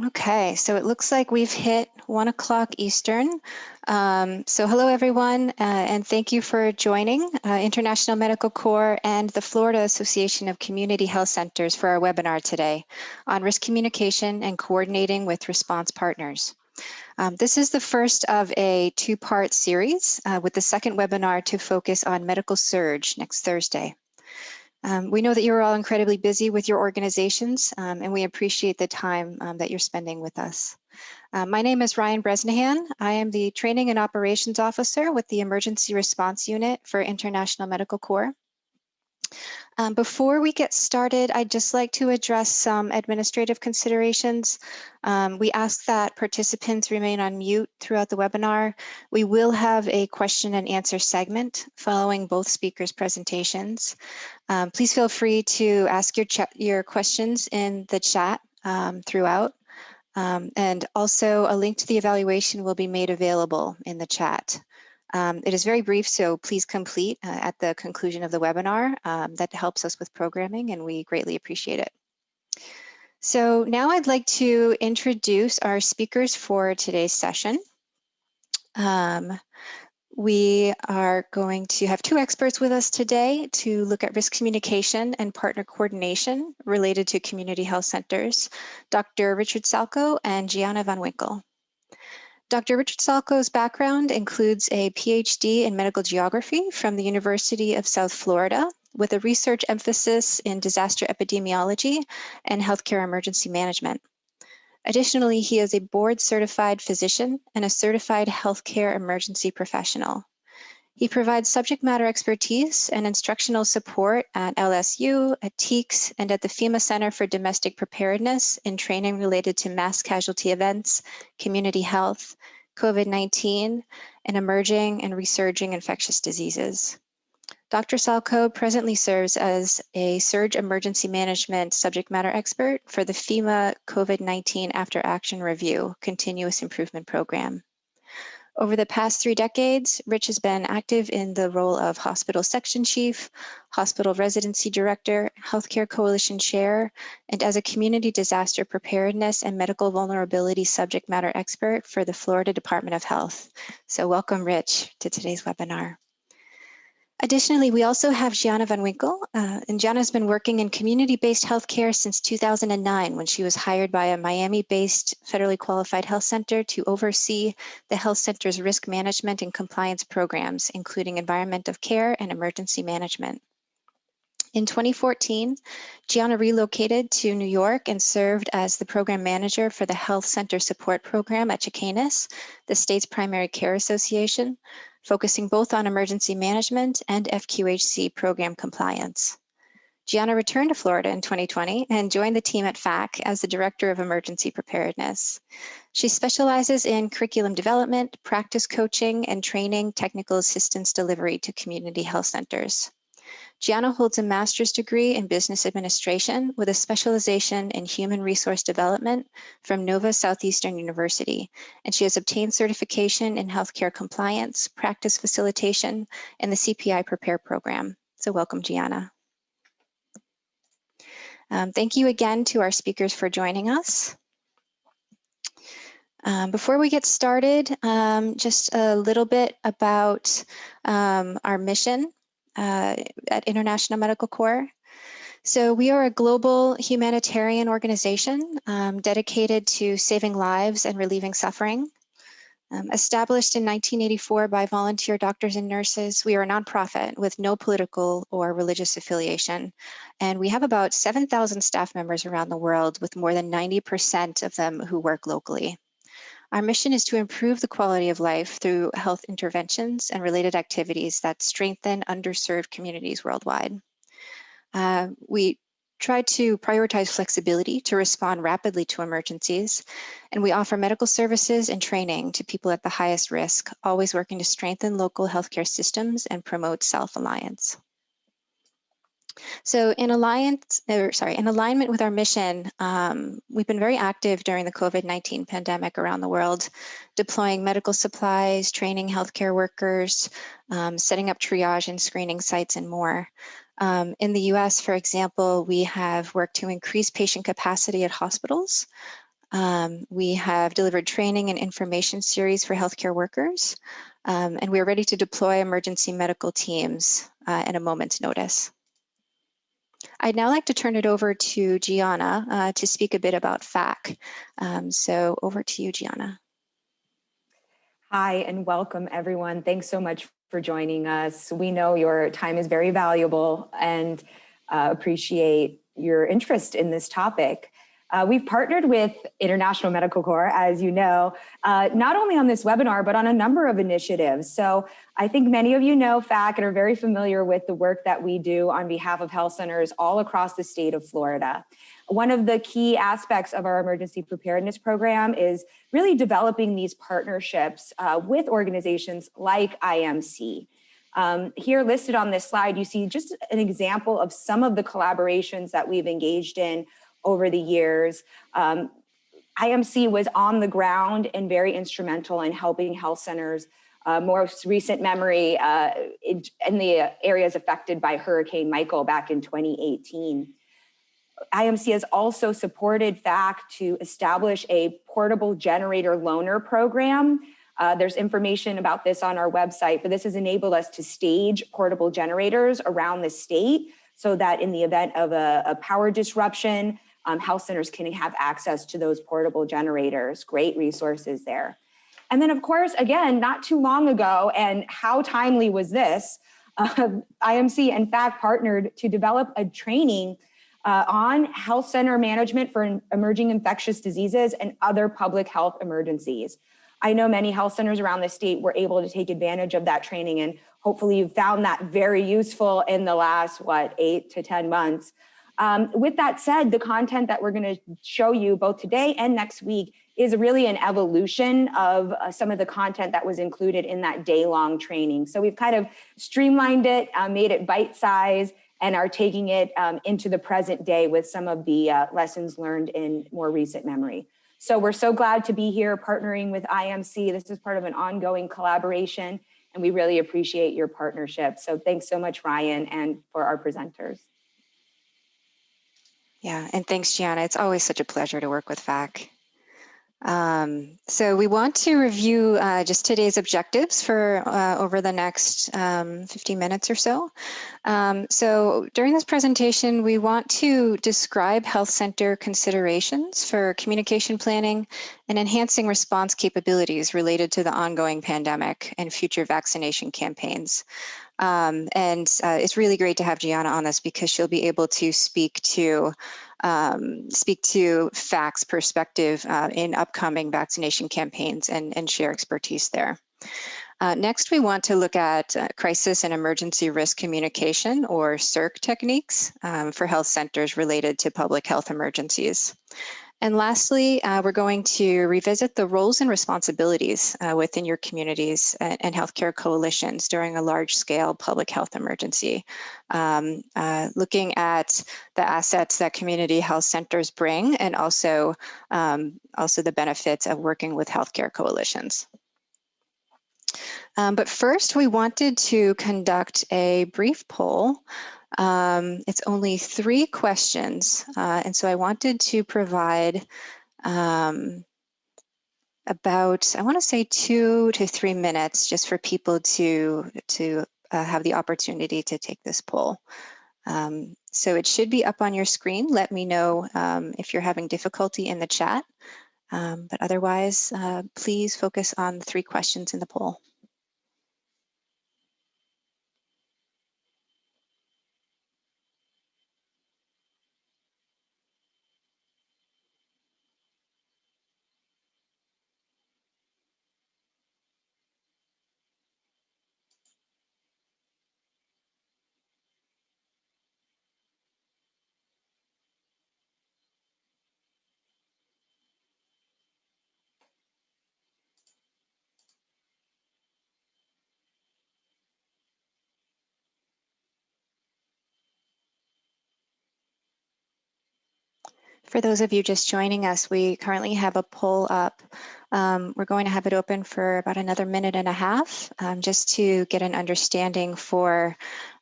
Okay, so it looks like we've hit 1 o'clock Eastern. So hello everyone, and thank you for joining International Medical Corps and the Florida Association of Community Health Centers for our webinar today on risk communication and coordinating with response partners. This is the first of a two-part series with the second webinar to focus on medical surge next Thursday. We know that you're all incredibly busy with your organizations, and we appreciate the time that you're spending with us. My name is Ryan Bresnahan. I am the Training and Operations Officer with the Emergency Response Unit for International Medical Corps. Before we get started, I'd just like to address some administrative considerations. We ask that participants remain on mute throughout the webinar. We will have a question and answer segment following both speakers' presentations. Please feel free to ask your questions in the chat throughout. And also a link to the evaluation will be made available in the chat. It is very brief, so please complete at the conclusion of the webinar. That helps us with programming and we greatly appreciate it. So now I'd like to introduce our speakers for today's session. We are going to have two experts with us today to look at risk communication and partner coordination related to community health centers, Dr. Richard Salkowe and Gianna Van Winkle. Dr. Richard Salkowe's background includes a PhD in medical geography from the University of South Florida with a research emphasis in disaster epidemiology and healthcare emergency management. Additionally, he is a board-certified physician and a certified healthcare emergency professional. He provides subject matter expertise and instructional support at LSU, at TEACS, and at the FEMA Center for Domestic Preparedness in training related to mass casualty events, community health, COVID-19, and emerging and resurging infectious diseases. Dr. Salkowe presently serves as a surge emergency management subject matter expert for the FEMA COVID-19 After Action Review Continuous Improvement Program. Over the past 3 decades, Rich has been active in the role of hospital section chief, hospital residency director, healthcare coalition chair, and as a community disaster preparedness and medical vulnerability subject matter expert for the Florida Department of Health. So welcome, Rich, to today's webinar. Additionally, we also have Gianna Van Winkle, and Gianna has been working in community-based healthcare since 2009 when she was hired by a Miami-based federally qualified health center to oversee the health center's risk management and compliance programs, including environment of care and emergency management. In 2014, Gianna relocated to New York and served as the program manager for the Health Center Support Program at CHEP, the state's primary care association, focusing both on emergency management and FQHC program compliance. Gianna returned to Florida in 2020 and joined the team at FACHC as the Director of Emergency Preparedness. She specializes in curriculum development, practice coaching, and training technical assistance delivery to community health centers. Gianna holds a master's degree in business administration with a specialization in human resource development from Nova Southeastern University, and she has obtained certification in healthcare compliance, practice facilitation, and the CPI Prepare program. So welcome, Gianna. Thank you again to our speakers for joining us. Before we get started, just a little bit about our mission at International Medical Corps. So we are a global humanitarian organization dedicated to saving lives and relieving suffering. Established in 1984 by volunteer doctors and nurses, we are a nonprofit with no political or religious affiliation. And we have about 7,000 staff members around the world, with more than 90% of them who work locally. Our mission is to improve the quality of life through health interventions and related activities that strengthen underserved communities worldwide. We try to prioritize flexibility to respond rapidly to emergencies, and we offer medical services and training to people at the highest risk, always working to strengthen local healthcare systems and promote self-reliance. So in alignment with our mission, we've been very active during the COVID-19 pandemic around the world, deploying medical supplies, training healthcare workers, setting up triage and screening sites, and more. In the US, for example, we have worked to increase patient capacity at hospitals, We have delivered training and information series for healthcare workers, and we are ready to deploy emergency medical teams at a moment's notice. I'd now like to turn it over to Gianna to speak a bit about FACHC. So over to you, Gianna. Hi, and welcome everyone. Thanks so much for joining us. We know your time is very valuable and appreciate your interest in this topic. We've partnered with International Medical Corps, as you know, not only on this webinar, but on a number of initiatives. So I think many of you know FACHC and are very familiar with the work that we do on behalf of health centers all across the state of Florida. One of the key aspects of our emergency preparedness program is really developing these partnerships with organizations like IMC. Here listed on this slide, you see just an example of some of the collaborations that we've engaged in over the years. IMC was on the ground and very instrumental in helping health centers. Most recent memory in the areas affected by Hurricane Michael back in 2018. IMC has also supported FACHC to establish a portable generator loaner program. There's information about this on our website, but this has enabled us to stage portable generators around the state so that in the event of a power disruption, health centers can have access to those portable generators. Great resources there. And then of course, again, not too long ago, and how timely was this, IMC and FACHC partnered to develop a training on health center management for emerging infectious diseases and other public health emergencies. I know many health centers around the state were able to take advantage of that training, and hopefully you've found that very useful in the last, 8 to 10 months. With that said, the content that we're going to show you both today and next week is really an evolution of some of the content that was included in that day-long training. So we've kind of streamlined it, made it bite-sized, and are taking it into the present day with some of the lessons learned in more recent memory. So we're so glad to be here partnering with IMC. This is part of an ongoing collaboration, and we really appreciate your partnership. So thanks so much, Ryan, and for our presenters. Yeah, and thanks, Gianna. It's always such a pleasure to work with FACHC. So we want to review just today's objectives for over the next 50 minutes or so. So during this presentation, we want to describe health center considerations for communication planning and enhancing response capabilities related to the ongoing pandemic and future vaccination campaigns. It's really great to have Gianna on this because she'll be able to speak to FACHC's perspective in upcoming vaccination campaigns and share expertise there. Next, we want to look at crisis and emergency risk communication, or CIRC techniques, for health centers related to public health emergencies. And lastly, we're going to revisit the roles and responsibilities within your communities and healthcare coalitions during a large-scale public health emergency, looking at the assets that community health centers bring, and also the benefits of working with healthcare coalitions. But first, we wanted to conduct a brief poll. It's only 3 questions, and so I wanted to provide about, I want to say 2 to 3 minutes just for people to have the opportunity to take this poll. So it should be up on your screen. Let me know if you're having difficulty in the chat, but otherwise, please focus on the 3 questions in the poll. For those of you just joining us, we currently have a poll up. We're going to have it open for about another 1.5 minutes just to get an understanding for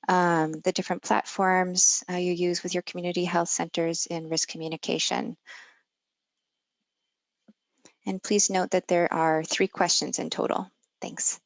the different platforms you use with your community health centers in risk communication. And please note that there are 3 questions in total. Thanks.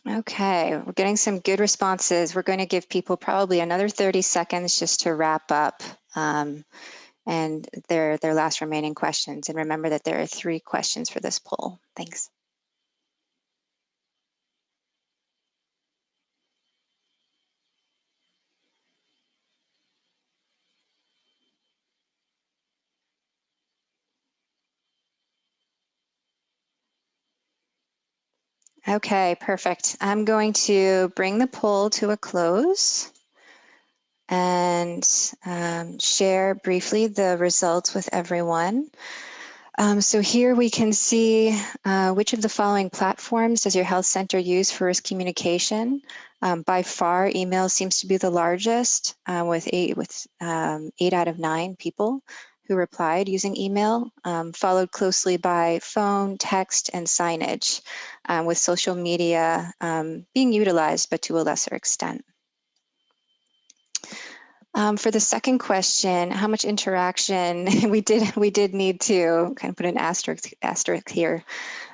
Okay, we're getting some good responses. We're going to give people probably another 30 seconds just to wrap up and their last remaining questions. And remember that there are 3 questions for this poll. Thanks. Okay, perfect. I'm going to bring the poll to a close and share briefly the results with everyone. So here we can see which of the following platforms does your health center use for risk communication. By far, email seems to be the largest with 8 out of 9 people who replied using email, followed closely by phone, text, and signage, with social media being utilized, but to a lesser extent. For the second question, how much interaction, we did need to kind of put an asterisk here.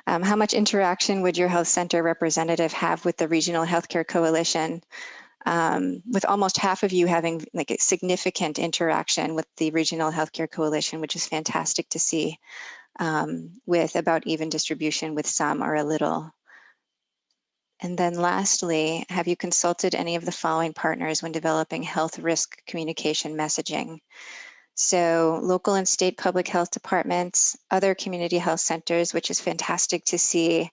How much interaction would your health center representative have with the Regional Healthcare Coalition? With almost half of you having like a significant interaction with the Regional Healthcare Coalition, which is fantastic to see, with about even distribution with some or a little. And then lastly, have you consulted any of the following partners when developing health risk communication messaging? So local and state public health departments, other community health centers, which is fantastic to see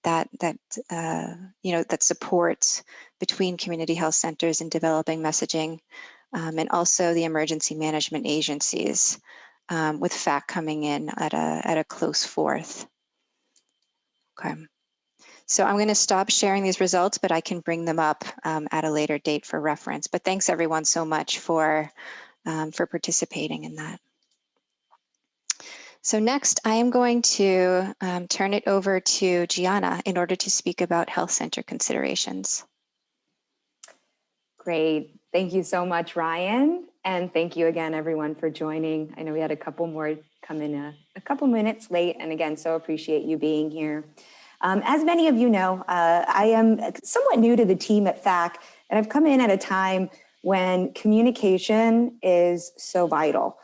that supports between community health centers in developing messaging, and also the emergency management agencies, with FACHC coming in at a close fourth. Okay. So I'm going to stop sharing these results, but I can bring them up at a later date for reference. But thanks everyone so much for participating in that. So next, I am going to turn it over to Gianna in order to speak about health center considerations. Great. Thank you so much, Ryan. And thank you again, everyone, for joining. I know we had a couple more come in a couple minutes late. And again, so appreciate you being here. As many of you know, I am somewhat new to the team at FACHC, and I've come in at a time when communication is so vital.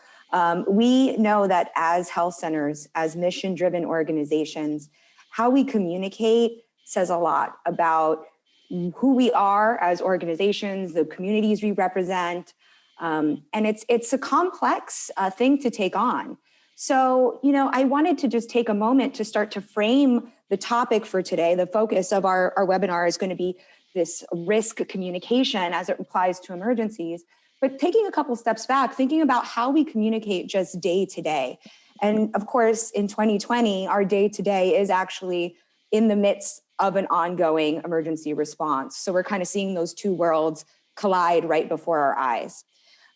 We know that as health centers, as mission-driven organizations, how we communicate says a lot about who we are as organizations, the communities we represent, and it's a complex thing to take on. So, I wanted to just take a moment to start to frame the topic for today. The focus of our webinar is going to be this risk communication as it applies to emergencies, but taking a couple steps back, thinking about how we communicate just day to day. And of course, in 2020, our day to day is actually in the midst of an ongoing emergency response. So we're kind of seeing those two worlds collide right before our eyes.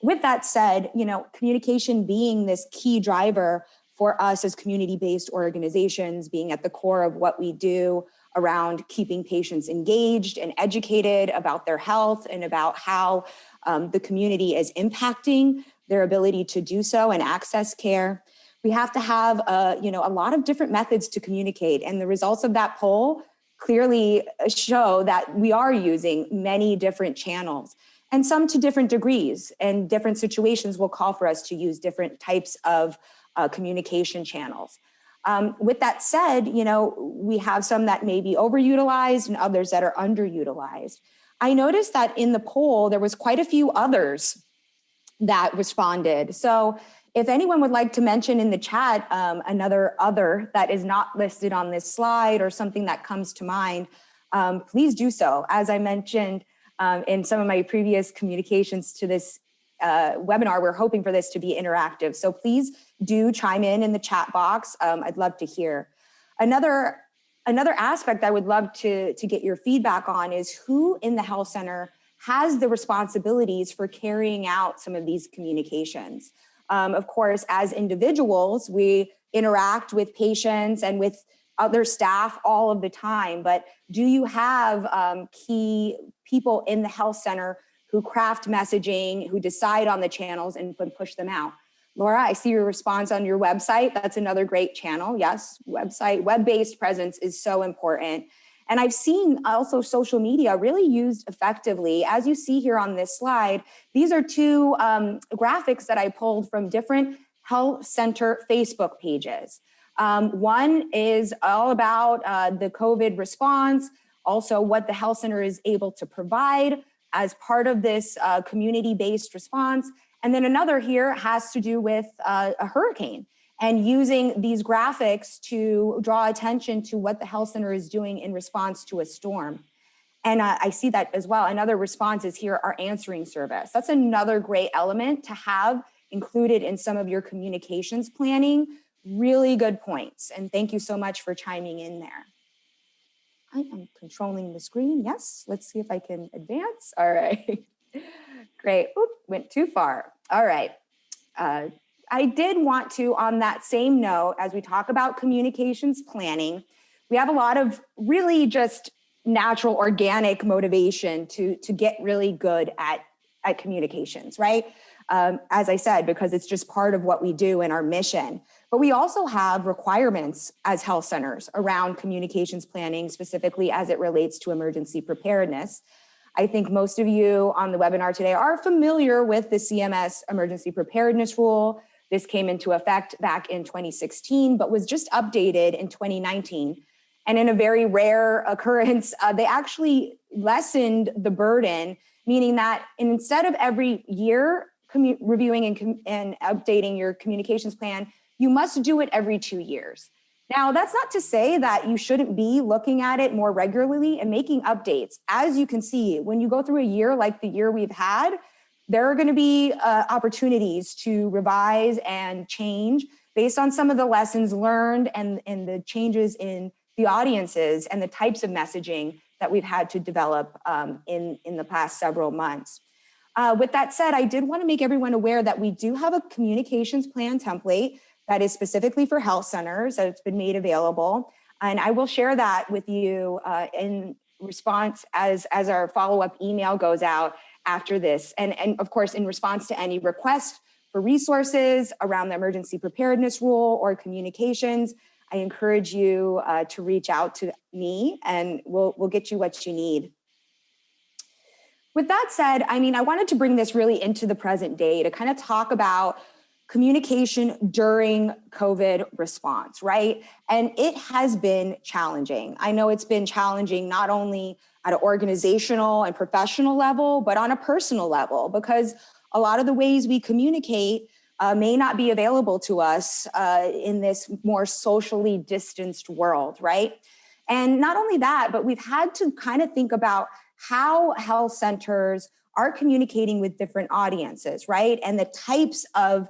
With that said, communication being this key driver for us as community-based organizations, being at the core of what we do around keeping patients engaged and educated about their health and about how the community is impacting their ability to do so and access care. We have to have a lot of different methods to communicate, and the results of that poll clearly show that we are using many different channels, and some to different degrees, and different situations will call for us to use different types of communication channels. With that said, we have some that may be overutilized and others that are underutilized. I noticed that in the poll, there was quite a few others that responded. So If anyone would like to mention in the chat another other that is not listed on this slide or something that comes to mind, please do so. As I mentioned in some of my previous communications to this webinar, we're hoping for this to be interactive. So please do chime in the chat box. I'd love to hear. Another aspect I would love to get your feedback on is who in the health center has the responsibilities for carrying out some of these communications. Of course, as individuals, we interact with patients and with other staff all of the time, but do you have key people in the health center who craft messaging, who decide on the channels and push them out? Laura, I see your response on your website. That's another great channel. Yes, website, web-based presence is so important. And I've seen also social media really used effectively. As you see here on this slide, these are two graphics that I pulled from different health center Facebook pages. One is all about the COVID response, also what the health center is able to provide as part of this community-based response. And then another here has to do with a hurricane and using these graphics to draw attention to what the health center is doing in response to a storm. And I see that as well. Another response is here, our answering service. That's another great element to have included in some of your communications planning. Really good points. And thank you so much for chiming in there. I am controlling the screen. Yes, let's see if I can advance. All right, great. Oop, went too far. All right. I did want to, on that same note, as we talk about communications planning, we have a lot of really just natural, organic motivation to get really good at communications, right? As I said, because it's just part of what we do in our mission. But we also have requirements as health centers around communications planning, specifically as it relates to emergency preparedness. I think most of you on the webinar today are familiar with the CMS emergency preparedness rule. This came into effect back in 2016, but was just updated in 2019. And in a very rare occurrence, they actually lessened the burden, meaning that instead of every year reviewing and updating your communications plan, you must do it every 2 years. Now, that's not to say that you shouldn't be looking at it more regularly and making updates. As you can see, when you go through a year like the year we've had, there are going to be opportunities to revise and change based on some of the lessons learned and the changes in the audiences and the types of messaging that we've had to develop in the past several months. With that said, I did want to make everyone aware that we do have a communications plan template that is specifically for health centers that it's been made available. And I will share that with you in response as our follow-up email goes out after this. And of course, in response to any requests for resources around the emergency preparedness rule or communications, I encourage you to reach out to me and we'll get you what you need. With that said, I mean, I wanted to bring this really into the present day to kind of talk about communication during COVID response, right? And it has been challenging. I know it's been challenging not only at an organizational and professional level, but on a personal level, because a lot of the ways we communicate may not be available to us in this more socially distanced world, right? And not only that, but we've had to kind of think about how health centers are communicating with different audiences, right? And the types of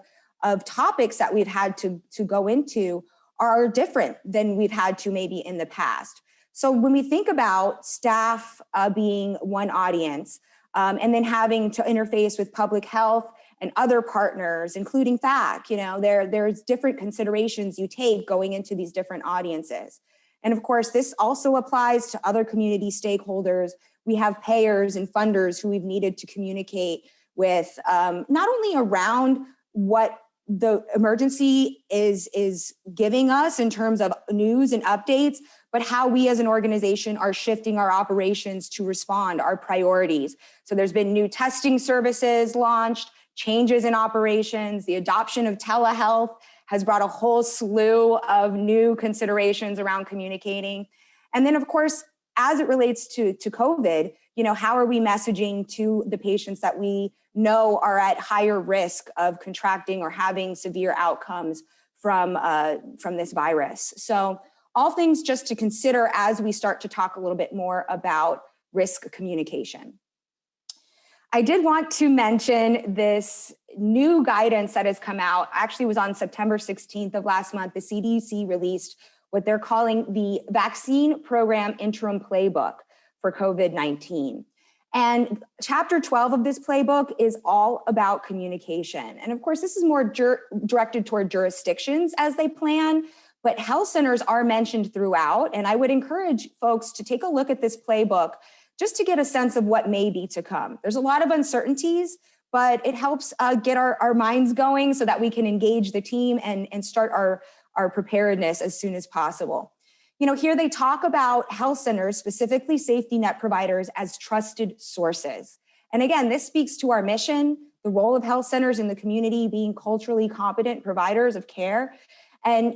topics that we've had to go into are different than we've had to maybe in the past. So when we think about staff being one audience and then having to interface with public health and other partners, including FACHC, you know, there's different considerations you take going into these different audiences. And of course, this also applies to other community stakeholders. We have payers and funders who we've needed to communicate with, not only around what the emergency is giving us in terms of news and updates, but how we as an organization are shifting our operations to respond, our priorities. So there's been new testing services launched, changes in operations, the adoption of telehealth has brought a whole slew of new considerations around communicating. And then of course, as it relates to COVID, how are we messaging to the patients that we know are at higher risk of contracting or having severe outcomes from this virus? So all things just to consider as we start to talk a little bit more about risk communication. I did want to mention this new guidance that has come out. Actually, it was on September 16th of last month. The CDC released what they're calling the Vaccine Program Interim Playbook for COVID-19. And chapter 12 of this playbook is all about communication. And of course, this is more directed toward jurisdictions as they plan, but health centers are mentioned throughout. And I would encourage folks to take a look at this playbook just to get a sense of what may be to come. There's a lot of uncertainties, but it helps get our minds going so that we can engage the team and start our preparedness as soon as possible. Here they talk about health centers, specifically safety net providers, as trusted sources. And again, this speaks to our mission, the role of health centers in the community being culturally competent providers of care. And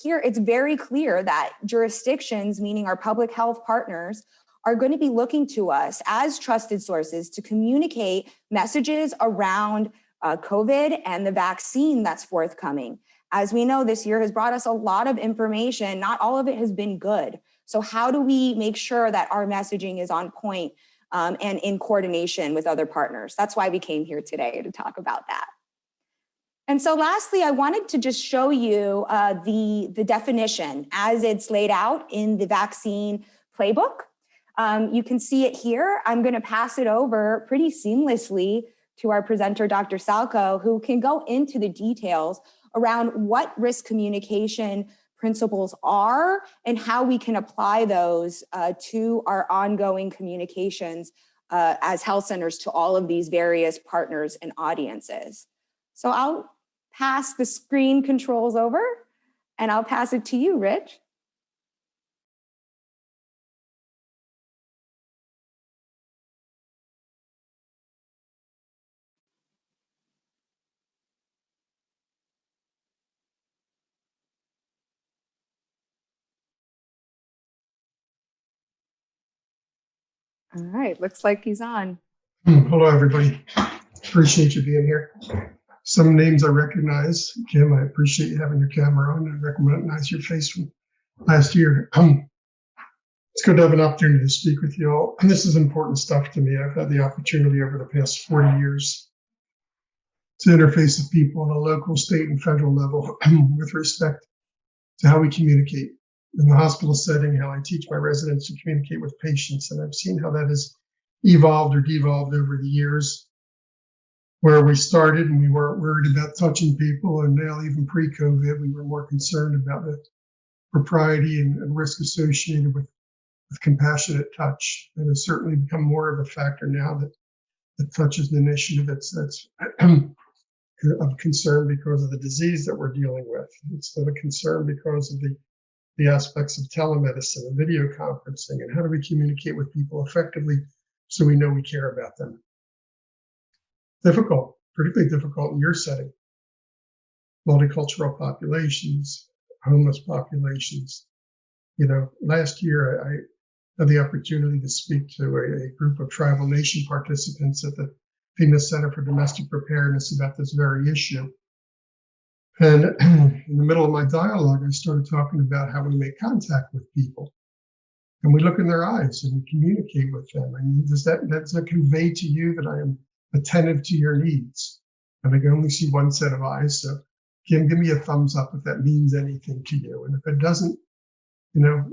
here it's very clear that jurisdictions, meaning our public health partners, are going to be looking to us as trusted sources to communicate messages around COVID and the vaccine that's forthcoming. As we know, this year has brought us a lot of information. Not all of it has been good. So how do we make sure that our messaging is on point and in coordination with other partners? That's why we came here today to talk about that. And so lastly, I wanted to just show you the definition as it's laid out in the vaccine playbook. You can see it here. I'm going to pass it over pretty seamlessly to our presenter, Dr. Salkowe, who can go into the details around what risk communication principles are and how we can apply those to our ongoing communications as health centers to all of these various partners and audiences. So I'll pass the screen controls over and I'll pass it to you, Rich. All right, looks like he's on. Hello, everybody. Appreciate you being here. Some names I recognize. Jim, I appreciate you having your camera on. I recognize your face from last year. It's good to have an opportunity to speak with you all. And this is important stuff to me. I've had the opportunity over the past 40 years to interface with people on a local, state, and federal level with respect to how we communicate in the hospital setting, how I teach my residents to communicate with patients. And I've seen how that has evolved or devolved over the years, where we started and we weren't worried about touching people. And now, even pre-COVID, we were more concerned about the propriety and risk associated with compassionate touch. And it's certainly become more of a factor now that touch is an initiative that's of concern because of the disease that we're dealing with. It's of a concern because of the aspects of telemedicine and video conferencing, and how do we communicate with people effectively so we know we care about them. Difficult, particularly difficult in your setting. Multicultural populations, homeless populations. Last year I had the opportunity to speak to a group of tribal nation participants at the FEMA Center for Domestic Preparedness about this very issue. And in the middle of my dialogue, I started talking about how we make contact with people. And we look in their eyes and we communicate with them. I mean, does that convey to you that I am attentive to your needs? And I can only see one set of eyes. So Kim, give me a thumbs up if that means anything to you. And if it doesn't,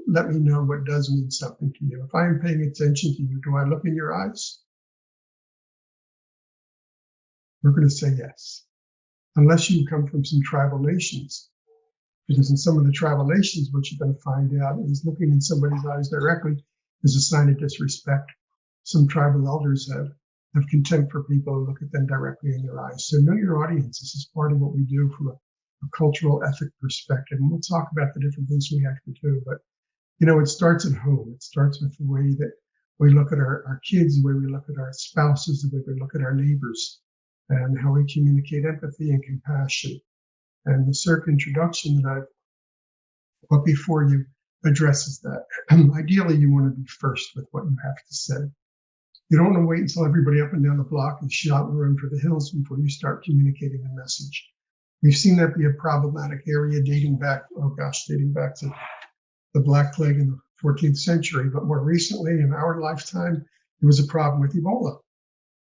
let me know what does mean something to you. If I am paying attention to you, do I look in your eyes? We're going to say yes. Unless you come from some tribal nations. Because in some of the tribal nations, what you're going to find out is looking in somebody's eyes directly is a sign of disrespect. Some tribal elders have contempt for people who look at them directly in their eyes. So know your audience. This is part of what we do from a cultural ethic perspective. And we'll talk about the different things we actually do. But, it starts at home. It starts with the way that we look at our kids, the way we look at our spouses, the way we look at our neighbors, and how we communicate empathy and compassion. And the CERC introduction that I've put before you addresses that. Ideally, you want to be first with what you have to say. You don't want to wait until everybody up and down the block is shot and run for the hills before you start communicating the message. We've seen that be a problematic area dating back to the Black Plague in the 14th century. But more recently, in our lifetime, there was a problem with Ebola.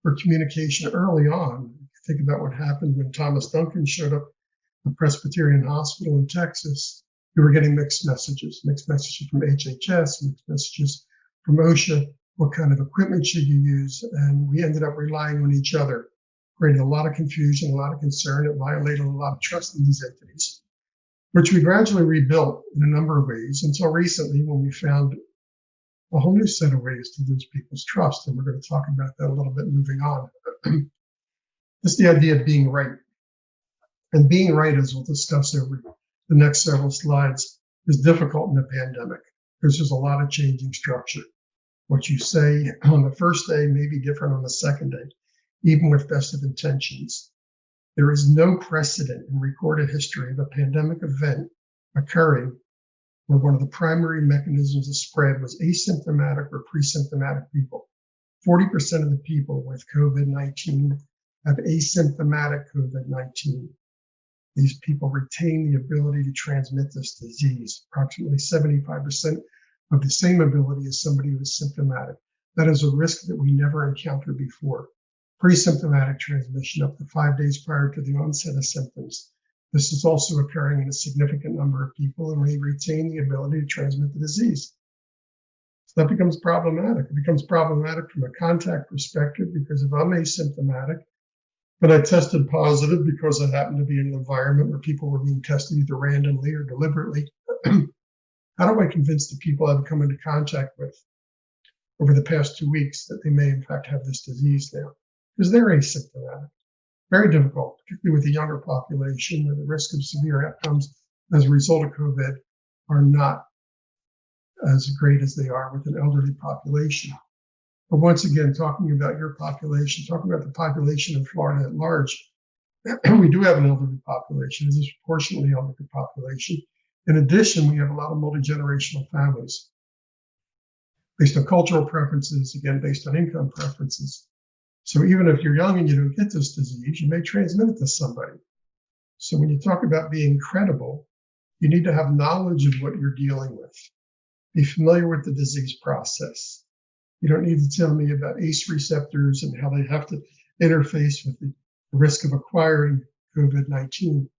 For communication early on, think about what happened when Thomas Duncan showed up at the Presbyterian Hospital in Texas. We were getting mixed messages from HHS, mixed messages from OSHA. What kind of equipment should you use? And we ended up relying on each other, creating a lot of confusion, a lot of concern. It violated a lot of trust in these entities, which we gradually rebuilt in a number of ways until recently when we found a whole new set of ways to lose people's trust. And we're going to talk about that a little bit moving on. This is the idea of being right. And being right, as we'll discuss over the next several slides, is difficult in a pandemic because there's a lot of changing structure. What you say on the first day may be different on the second day, even with best of intentions. There is no precedent in recorded history of a pandemic event occurring where one of the primary mechanisms of spread was asymptomatic or pre-symptomatic people. 40% of the people with COVID-19 have asymptomatic COVID-19. These people retain the ability to transmit this disease, approximately 75% of the same ability as somebody who is symptomatic. That is a risk that we never encountered before. Pre-symptomatic transmission up to 5 days prior to the onset of symptoms. This is also occurring in a significant number of people and may retain the ability to transmit the disease. So that becomes problematic. It becomes problematic from a contact perspective because if I'm asymptomatic, but I tested positive because I happened to be in an environment where people were being tested either randomly or deliberately, how do I convince the people I've come into contact with over the past 2 weeks that they may in fact have this disease now? Because they're asymptomatic. Very difficult, particularly with the younger population where the risk of severe outcomes as a result of COVID are not as great as they are with an elderly population. But once again, talking about your population, talking about the population in Florida at large, we do have an elderly population, a disproportionately elderly population. In addition, we have a lot of multi-generational families based on cultural preferences, again, based on income preferences. So even if you're young and you don't get this disease, you may transmit it to somebody. So when you talk about being credible, you need to have knowledge of what you're dealing with. Be familiar with the disease process. You don't need to tell me about ACE receptors and how they have to interface with the risk of acquiring COVID-19.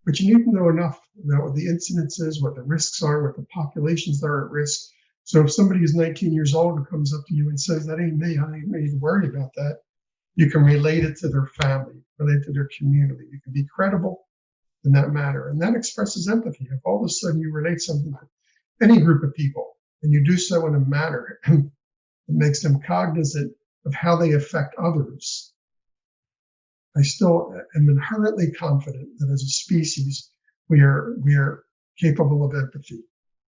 But you need to know enough about what the incidence is, what the risks are, what the populations that are at risk. So if somebody is 19 years old and comes up to you and says, that ain't me, I ain't need to worry about that, you can relate it to their family, relate to their community. You can be credible in that matter. And that expresses empathy. If all of a sudden you relate something to any group of people and you do so in a manner that makes them cognizant of how they affect others, I still am inherently confident that as a species, we are capable of empathy,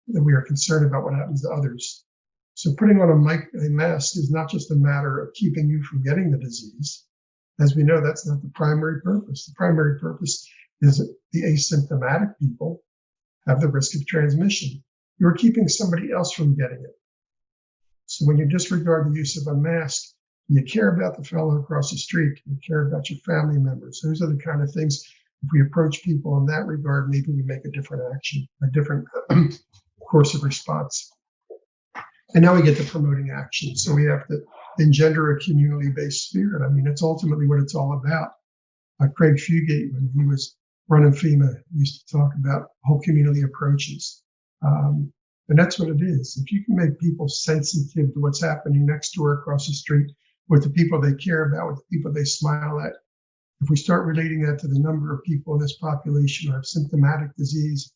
that we are concerned about what happens to others. So putting on a mask is not just a matter of keeping you from getting the disease. As we know, that's not the primary purpose. The primary purpose is that the asymptomatic people have the risk of transmission. You're keeping somebody else from getting it. So when you disregard the use of a mask, you care about the fellow across the street, you care about your family members. Those are the kind of things, if we approach people in that regard, maybe we make a different action, a different course of response. And now we get to promoting action. So we have to engender a community-based spirit. I mean, it's ultimately what it's all about. Craig Fugate, when he was running FEMA, used to talk about whole community approaches. And that's what it is. If you can make people sensitive to what's happening next door, across the street, with the people they care about, with the people they smile at, if we start relating that to the number of people in this population who have symptomatic disease,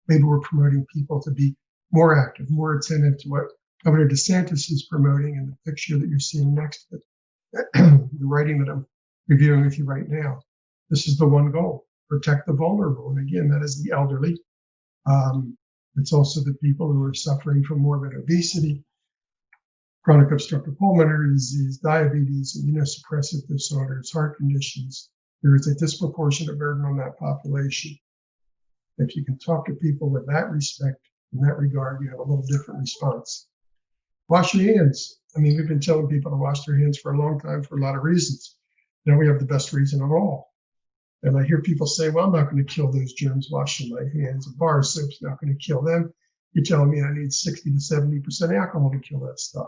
maybe we're promoting people to be more active, more attentive to what Governor DeSantis is promoting in the picture that you're seeing next to it, the writing that I'm reviewing with you right now. This is the one goal: protect the vulnerable. And again, that is the elderly. It's also the people who are suffering from morbid obesity, chronic obstructive pulmonary disease, diabetes, immunosuppressive disorders, heart conditions. There is a disproportionate burden on that population. If you can talk to people with that respect, In that regard, you have a little different response. Wash your hands. I mean, we've been telling people to wash their hands for a long time for a lot of reasons. Now we have the best reason of all. And I hear people say, well, I'm not going to kill those germs washing my hands. A bar of soap's not going to kill them. You're telling me I need 60 to 70% alcohol to kill that stuff.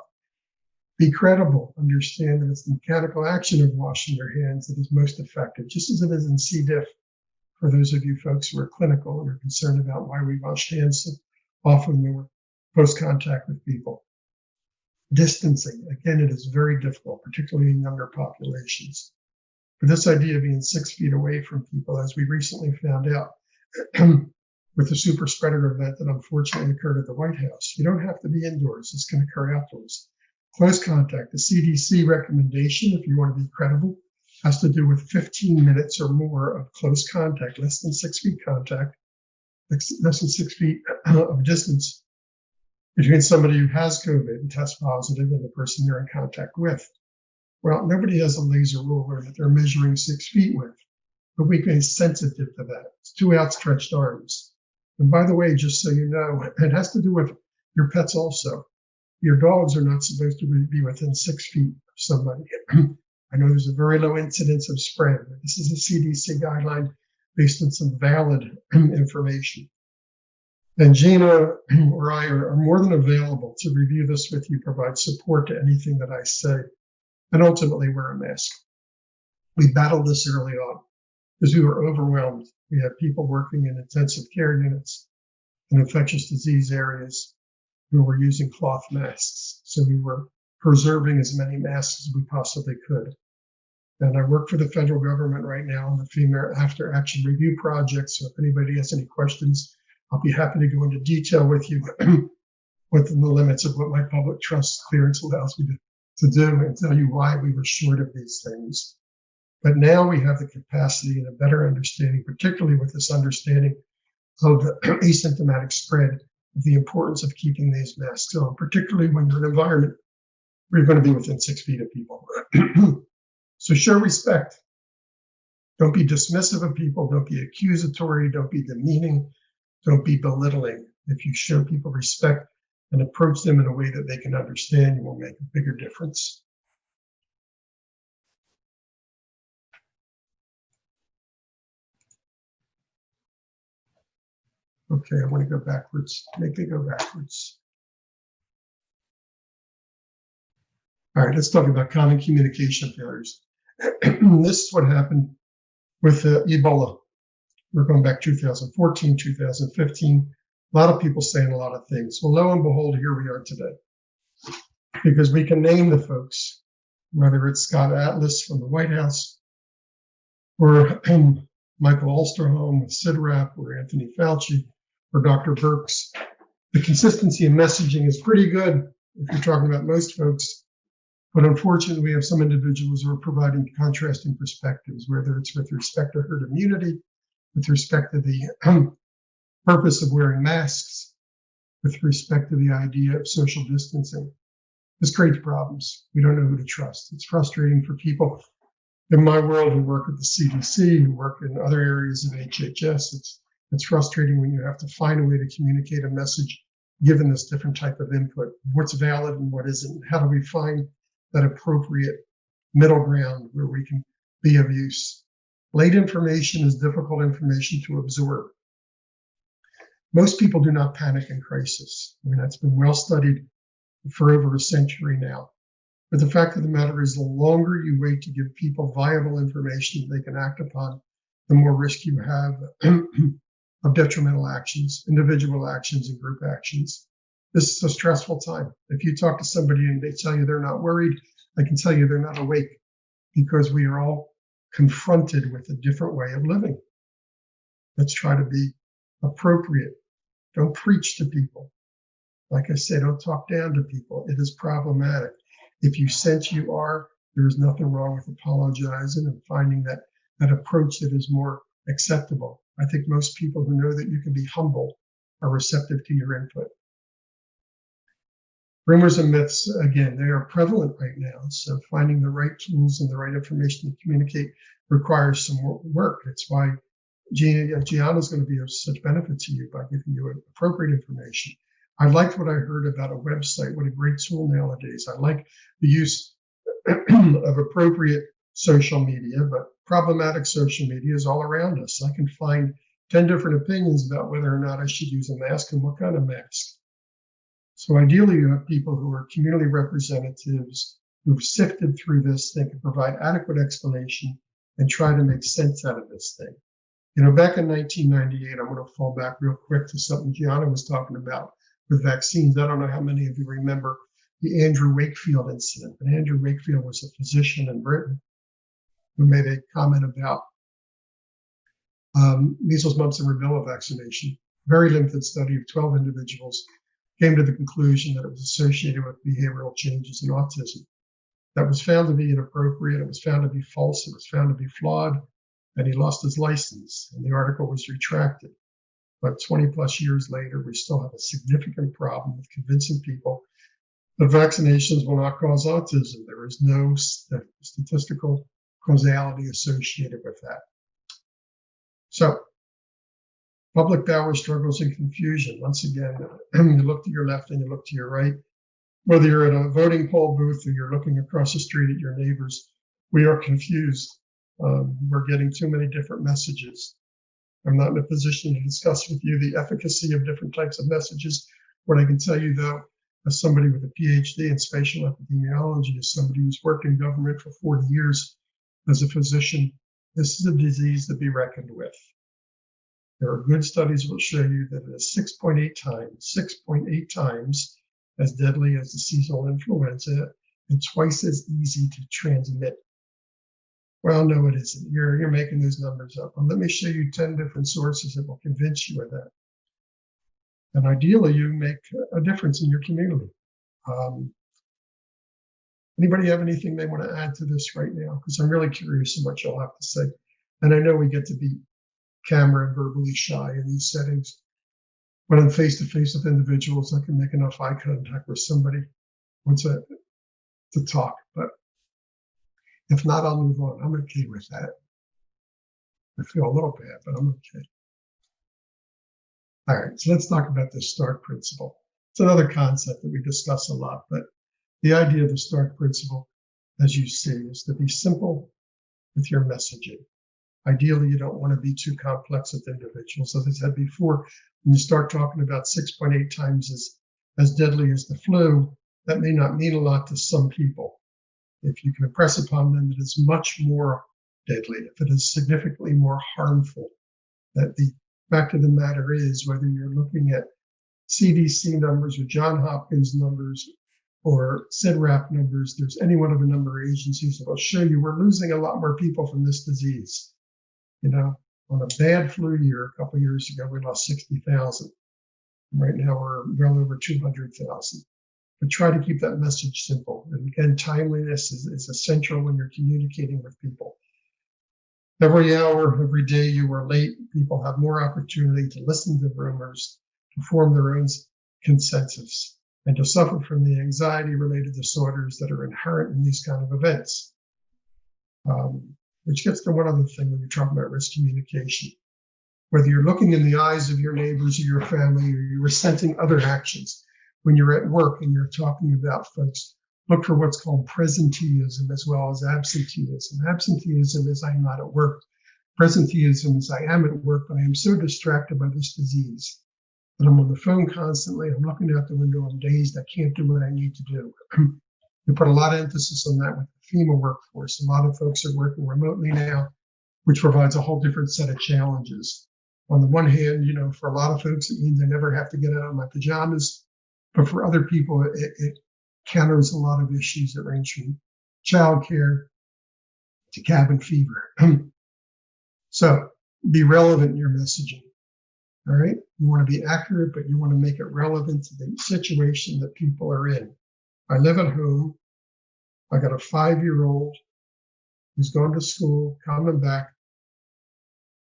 Be credible. Understand that it's the mechanical action of washing your hands that is most effective, just as it is in C. diff. For those of you folks who are clinical and are concerned about why we wash hands so often when we're close contact with people. Distancing, again, it is very difficult, particularly in younger populations. But this idea of being 6 feet away from people, as we recently found out with the super spreader event that unfortunately occurred at the White House, you don't have to be indoors. This can occur outdoors. Close contact, the CDC recommendation, if you want to be credible, has to do with 15 minutes or more of close contact, less than 6 feet contact, less than 6 feet of distance between somebody who has COVID and tests positive and the person they're in contact with. Well, nobody has a laser ruler that they're measuring 6 feet with, but we can be sensitive to that. It's 2 outstretched arms. And by the way, just so you know, it has to do with your pets also. Your dogs are not supposed to be within 6 feet of somebody. I know there's a very low incidence of spread, but this is a CDC guideline based on some valid information. And Gianna or I are more than available to review this with you, provide support to anything that I say, and ultimately wear a mask. We battled this early on because we were overwhelmed. We had people working in intensive care units and infectious disease areas who were using cloth masks. So we were preserving as many masks as we possibly could. And I work for the federal government right now on the FEMA After Action Review Project. So if anybody has any questions, I'll be happy to go into detail with you within the limits of what my public trust clearance allows me to do and tell you why we were short of these things. But now we have the capacity and a better understanding, particularly with this understanding of the asymptomatic spread, of the importance of keeping these masks on, particularly when you're in an environment where you're going to be within 6 feet of people. So show respect. Don't be dismissive of people. Don't be accusatory. Don't be demeaning. Don't be belittling. If you show people respect and approach them in a way that they can understand, you will make a bigger difference. Okay, I want to go backwards. Make me go backwards. All right, let's talk about common communication failures. This is what happened with Ebola. We're going back 2014, 2015. A lot of people saying a lot of things. Well, lo and behold, here we are today. Because we can name the folks, whether it's Scott Atlas from the White House, or Michael Osterholm with CIDRAP, or Anthony Fauci, or Dr. Birx. The consistency of messaging is pretty good if you're talking about most folks. But unfortunately, we have some individuals who are providing contrasting perspectives, whether it's with respect to herd immunity, with respect to the purpose of wearing masks, with respect to the idea of social distancing. This creates problems. We don't know who to trust. It's frustrating for people in my world who work at the CDC, who work in other areas of HHS. It's frustrating when you have to find a way to communicate a message given this different type of input. What's valid and what isn't? How do we find that appropriate middle ground where we can be of use? Late information is difficult information to absorb. Most people do not panic in crisis. I mean, that's been well studied for over a century now. But the fact of the matter is, the longer you wait to give people viable information that they can act upon, the more risk you have of detrimental actions, individual actions, and group actions. This is a stressful time. If you talk to somebody and they tell you they're not worried, I can tell you they're not awake, because we are all confronted with a different way of living. Let's try to be appropriate. Don't preach to people. Like I said, don't talk down to people. It is problematic. If you sense you are, there's nothing wrong with apologizing and finding that approach that is more acceptable. I think most people who know that you can be humble are receptive to your input. Rumors and myths, again, they are prevalent right now. So finding the right tools and the right information to communicate requires some work. It's why Gianna's going to be of such benefit to you by giving you appropriate information. I liked what I heard about a website. What a great tool nowadays. I like the use of appropriate social media, but problematic social media is all around us. I can find 10 different opinions about whether or not I should use a mask and what kind of mask. So ideally, you have people who are community representatives who've sifted through this, they can provide adequate explanation and try to make sense out of this thing. You know, back in 1998, I'm going to fall back real quick to something Gianna was talking about with vaccines. I don't know how many of you remember the Andrew Wakefield incident. But Andrew Wakefield was a physician in Britain who made a comment about measles, mumps, and rubella vaccination. Very limited study of 12 individuals came to the conclusion that it was associated with behavioral changes in autism. That was found to be inappropriate. It was found to be false. It was found to be flawed. And he lost his license, and the article was retracted. But 20 plus years later, we still have a significant problem with convincing people that vaccinations will not cause autism. There is no statistical causality associated with that. So, public power struggles and confusion. Once again, you look to your left and you look to your right. Whether you're at a voting poll booth or you're looking across the street at your neighbors, we are confused. We're getting too many different messages. I'm not in a position to discuss with you the efficacy of different types of messages. What I can tell you, though, as somebody with a PhD in spatial epidemiology, as somebody who's worked in government for 40 years as a physician, this is a disease to be reckoned with. There are good studies that will show you that it is 6.8 times as deadly as the seasonal influenza and twice as easy to transmit. Well, no, it isn't. You're making those numbers up. And let me show you 10 different sources that will convince you of that. And ideally, you make a difference in your community. Anybody have anything they want to add to this right now? Because I'm really curious of what you'll have to say. And I know we get to be camera and verbally shy in these settings. When I'm face-to-face with individuals, I can make enough eye contact with somebody once to talk. But if not, I'll move on. I'm okay with that. I feel a little bad, but I'm okay. All right, so let's talk about the START principle. It's another concept that we discuss a lot, but the idea of the START principle, as you see, is to be simple with your messaging. Ideally, you don't want to be too complex with individuals. As I said before, when you start talking about 6.8 times as deadly as the flu, that may not mean a lot to some people. If you can impress upon them that it's much more deadly, if it is significantly more harmful, that the fact of the matter is, whether you're looking at CDC numbers or Johns Hopkins numbers or CIDRAP numbers, there's any one of a number of agencies that will show you we're losing a lot more people from this disease. You know, on a bad flu year a couple of years ago, we lost 60,000. Right now, we're well over 200,000. But try to keep that message simple. And again, timeliness is essential when you're communicating with people. Every hour, every day you are late, people have more opportunity to listen to rumors, to form their own consensus, and to suffer from the anxiety-related disorders that are inherent in these kind of events. Which gets to one other thing when you're talking about risk communication. Whether you're looking in the eyes of your neighbors or your family, or you're resenting other actions, when you're at work and you're talking about folks, look for what's called presenteeism as well as absenteeism. Absenteeism is I'm not at work. Presenteeism is I am at work, but I am so distracted by this disease that I'm on the phone constantly. I'm looking out the window. I'm dazed. I can't do what I need to do. We put a lot of emphasis on that with the FEMA workforce. A lot of folks are working remotely now, which provides a whole different set of challenges. On the one hand, you know, for a lot of folks, it means I never have to get out of my pajamas. But for other people, it counters a lot of issues that range from childcare to cabin fever. So be relevant in your messaging. All right. You want to be accurate, but you want to make it relevant to the situation that people are in. I live at home. I got a 5-year-old who's going to school, coming back.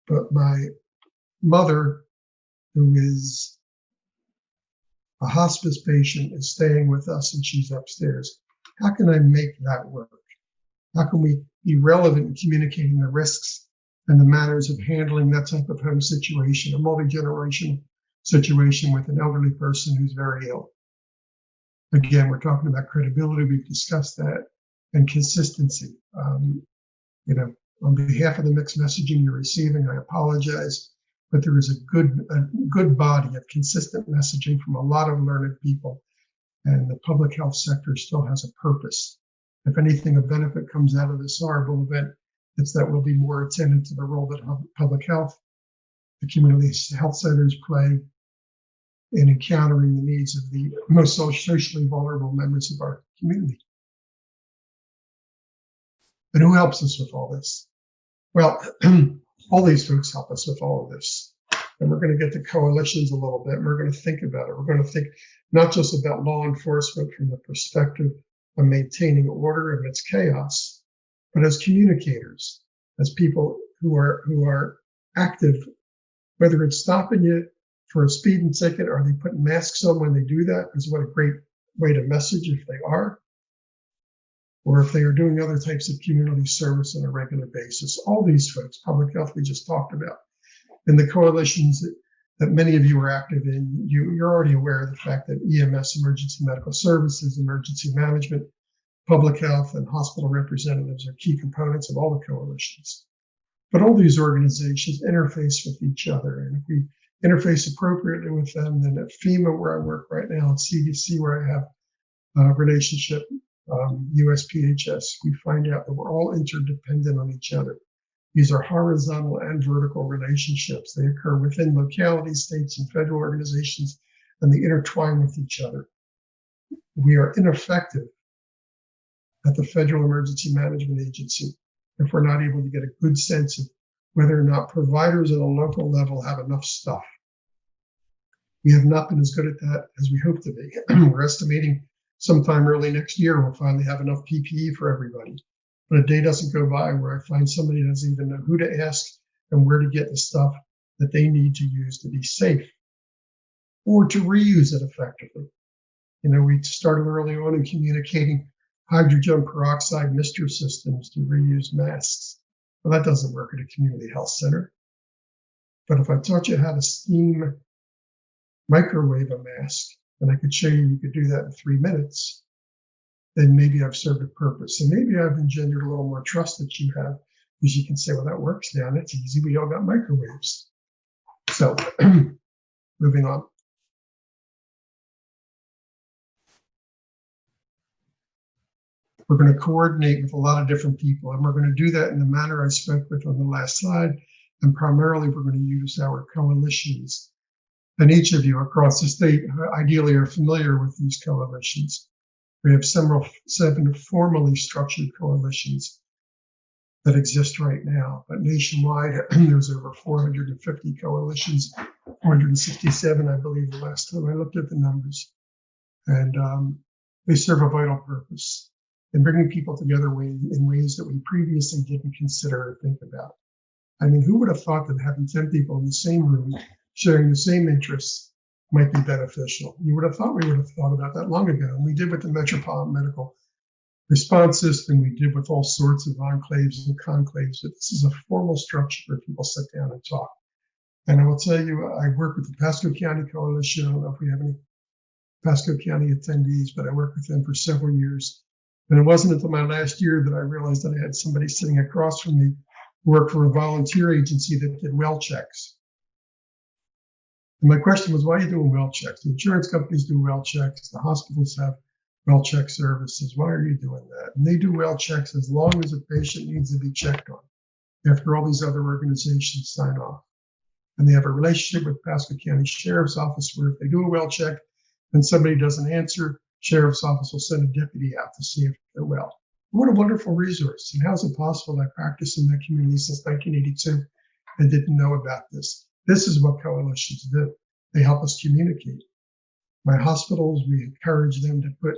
But my mother, who is a hospice patient, is staying with us and she's upstairs. How can I make that work? How can we be relevant in communicating the risks and the manners of handling that type of home situation, a multi-generational situation with an elderly person who's very ill. Again, we're talking about credibility. We've discussed that, and consistency. On behalf of the mixed messaging you're receiving, I apologize, but there is a good body of consistent messaging from a lot of learned people, and the public health sector still has a purpose. If anything, a benefit comes out of this horrible event, it's that we'll be more attentive to the role that public health, the community health centers play in encountering the needs of the most socially vulnerable members of our community. And who helps us with all this? Well, all these folks help us with all of this. And we're going to get to coalitions a little bit. And we're going to think about it. We're going to think not just about law enforcement from the perspective of maintaining order amidst chaos, but as communicators, as people who are active, whether it's stopping you for a speeding ticket, or they put masks on when they do that, is what a great way to message if they are, or if they are doing other types of community service on a regular basis. All these folks, public health we just talked about, and the coalitions that many of you are active in, you're already aware of the fact that EMS, emergency medical services, emergency management, public health, and hospital representatives are key components of all the coalitions. But all these organizations interface with each other, and if we interface appropriately with them, then at FEMA, where I work right now, at CDC, where I have a relationship, USPHS, we find out that we're all interdependent on each other. These are horizontal and vertical relationships. They occur within localities, states, and federal organizations, and they intertwine with each other. We are ineffective at the Federal Emergency Management Agency if we're not able to get a good sense of whether or not providers at a local level have enough stuff. We have not been as good at that as we hope to be. We're estimating sometime early next year we'll finally have enough PPE for everybody. But a day doesn't go by where I find somebody who doesn't even know who to ask and where to get the stuff that they need to use to be safe or to reuse it effectively. We started early on in communicating hydrogen peroxide mister systems to reuse masks. Well, that doesn't work at a community health center. But if I taught you how to steam microwave a mask, and I could show you could do that in 3 minutes, then maybe I've served a purpose. And maybe I've engendered a little more trust that you have, because you can say, well, that works now. That's easy. We all got microwaves. So moving on. We're going to coordinate with a lot of different people, and we're going to do that in the manner I spoke with on the last slide. And primarily, we're going to use our coalitions. And each of you across the state ideally are familiar with these coalitions. We have 7 formally structured coalitions that exist right now, but nationwide, there's over 450 coalitions, 467, I believe, the last time I looked at the numbers. And they serve a vital purpose in bringing people together in ways that we previously didn't consider or think about. I mean, who would have thought that having 10 people in the same room sharing the same interests might be beneficial? You would have thought we would have thought about that long ago. And we did with the Metropolitan Medical Response System. We did with all sorts of enclaves and conclaves. But this is a formal structure where people sit down and talk. And I will tell you, I work with the Pasco County Coalition. I don't know if we have any Pasco County attendees, but I worked with them for several years. And it wasn't until my last year that I realized that I had somebody sitting across from me who worked for a volunteer agency that did well checks. And my question was, why are you doing well checks? The insurance companies do well checks. The hospitals have well check services. Why are you doing that? And they do well checks as long as a patient needs to be checked on, after all these other organizations sign off. And they have a relationship with Pasco County Sheriff's Office where if they do a well check and somebody doesn't answer, Sheriff's Office will send a deputy out to see if they're well. What a wonderful resource. And how is it possible I practiced in that community since 1982 and didn't know about this? This is what coalitions do. They help us communicate. My hospitals, we encourage them to put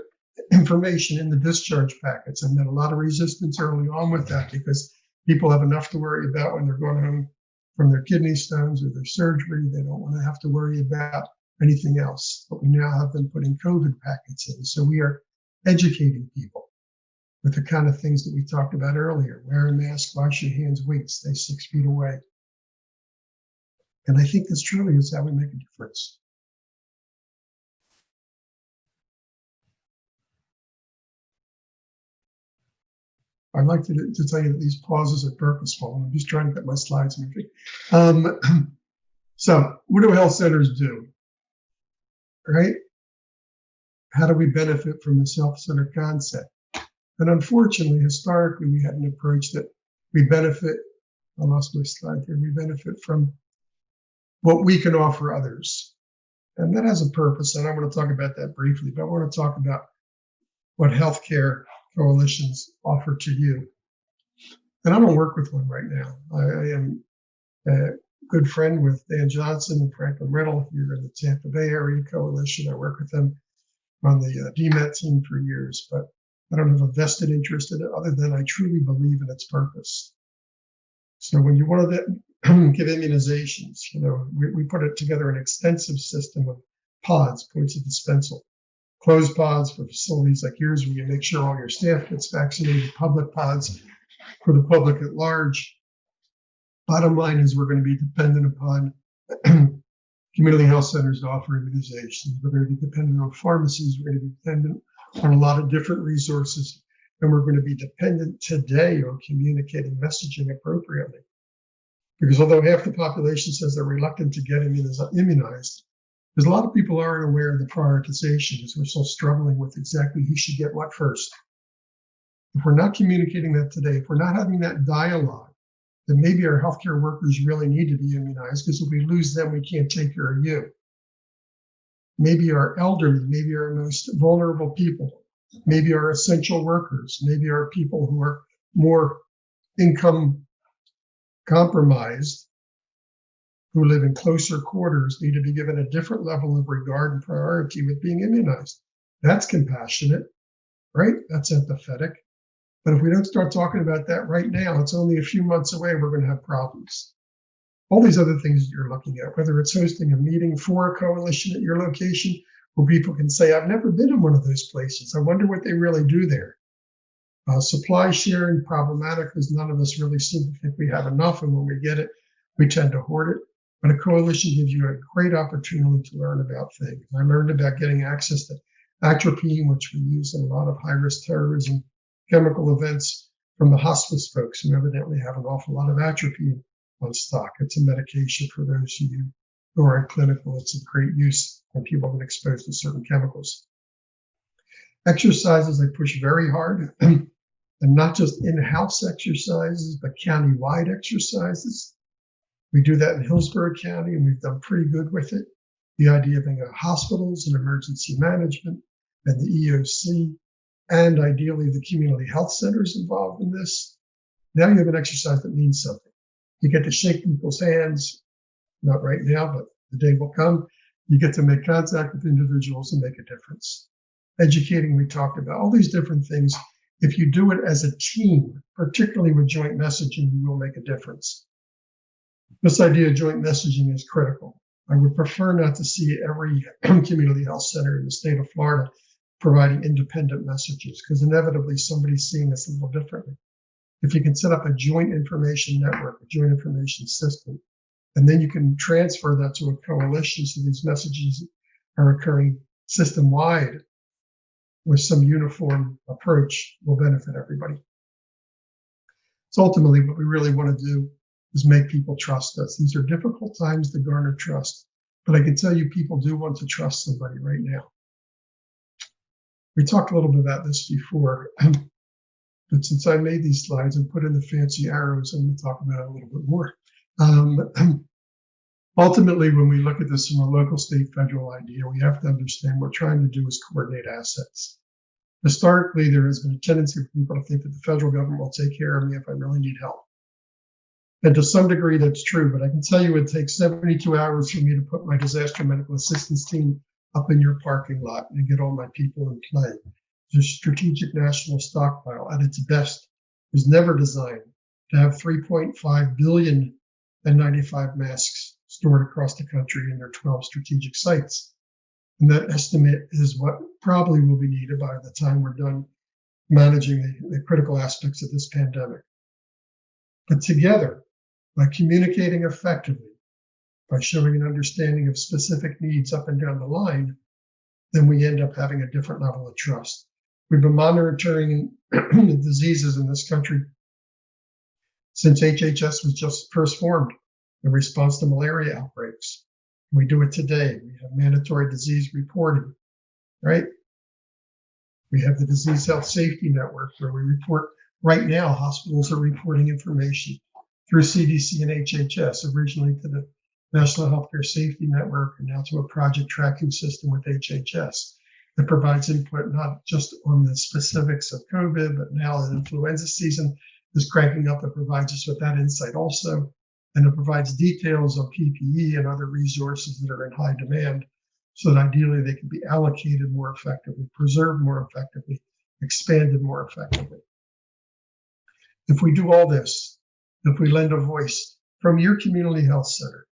information in the discharge packets. I met a lot of resistance early on with that because people have enough to worry about when they're going home from their kidney stones or their surgery. They don't want to have to worry about anything else. But we now have them putting COVID packets in. So we are educating people. with the kind of things that we talked about earlier. Wear a mask, wash your hands, wait, stay 6 feet away. And I think this truly is how we make a difference. I'd like to tell you that these pauses are purposeful. I'm just trying to get my slides moving. So what do health centers do, right? How do we benefit from the self-centered concept? And unfortunately, historically, we had an approach that we benefit, I lost my slide here, we benefit from what we can offer others. And that has a purpose, and I want to talk about that briefly, but I want to talk about what healthcare coalitions offer to you. And I don't work with one right now. I am a good friend with Dan Johnson and Franklin Riddle here in the Tampa Bay Area Coalition. I work with them on the DMAT team for years, but I don't have a vested interest in it other than I truly believe in its purpose. So when you want to give immunizations, we put it together an extensive system of pods, points of dispensal, closed pods for facilities like yours where you make sure all your staff gets vaccinated, public pods for the public at large. Bottom line is we're going to be dependent upon community health centers to offer immunizations. We're going to be dependent on pharmacies. We're going to be dependent on a lot of different resources. And we're going to be dependent today on communicating messaging appropriately. Because although half the population says they're reluctant to get immunized, there's a lot of people aren't aware of the prioritization because we're still struggling with exactly who should get what first. If we're not communicating that today, if we're not having that dialogue, then maybe our healthcare workers really need to be immunized because if we lose them, we can't take care of you. Maybe our elderly, maybe our most vulnerable people, maybe our essential workers, maybe our people who are more income compromised, who live in closer quarters, need to be given a different level of regard and priority with being immunized. That's compassionate, right? That's empathetic. But if we don't start talking about that right now, it's only a few months away, we're going to have problems. All these other things you're looking at, whether it's hosting a meeting for a coalition at your location, where people can say, I've never been in one of those places. I wonder what they really do there. Supply sharing, problematic, because none of us really seem to think we have enough. And when we get it, we tend to hoard it. But a coalition gives you a great opportunity to learn about things. I learned about getting access to atropine, which we use in a lot of high-risk terrorism chemical events, from the hospice folks who evidently have an awful lot of atropine on stock. It's a medication for those of you who are in clinical. It's of great use when people have been exposed to certain chemicals. Exercises, I push very hard, and not just in-house exercises, but county-wide exercises. We do that in Hillsborough County, and we've done pretty good with it. The idea of being hospitals and emergency management and the EOC, and ideally the community health centers involved in this. Now you have an exercise that means something. You get to shake people's hands, not right now, but the day will come. You get to make contact with individuals and make a difference. Educating, we talked about all these different things. If you do it as a team, particularly with joint messaging, you will make a difference. This idea of joint messaging is critical. I would prefer not to see every community health center in the state of Florida providing independent messages, because inevitably somebody's seeing this a little differently. If you can set up a joint information network, a joint information system, and then you can transfer that to a coalition so these messages are occurring system-wide with some uniform approach, will benefit everybody. So ultimately what we really want to do is make people trust us. These are difficult times to garner trust, but I can tell you people do want to trust somebody right now. We talked a little bit about this before, but since I made these slides and put in the fancy arrows, I'm going to talk about it a little bit more. Ultimately, when we look at this from a local, state, federal idea, we have to understand what we're trying to do is coordinate assets. Historically, there has been a tendency for people to think that the federal government will take care of me if I really need help. And to some degree, that's true, but I can tell you it takes 72 hours for me to put my disaster medical assistance team up in your parking lot and get all my people in play. The strategic national stockpile at its best was never designed to have 3.5 billion N95 masks stored across the country in their 12 strategic sites. And that estimate is what probably will be needed by the time we're done managing the critical aspects of this pandemic. But together, by communicating effectively, by showing an understanding of specific needs up and down the line, then we end up having a different level of trust. We've been monitoring diseases in this country since HHS was just first formed in response to malaria outbreaks. We do it today. We have mandatory disease reporting, right? We have the Disease Health Safety Network where we report. Right now, hospitals are reporting information through CDC and HHS, originally to the National Healthcare Safety Network, and now to a project tracking system with HHS that provides input not just on the specifics of COVID, but now the influenza season is cranking up. It provides us with that insight also, and it provides details on PPE and other resources that are in high demand, so that ideally they can be allocated more effectively, preserved more effectively, expanded more effectively. If we do all this, if we lend a voice from your community health center,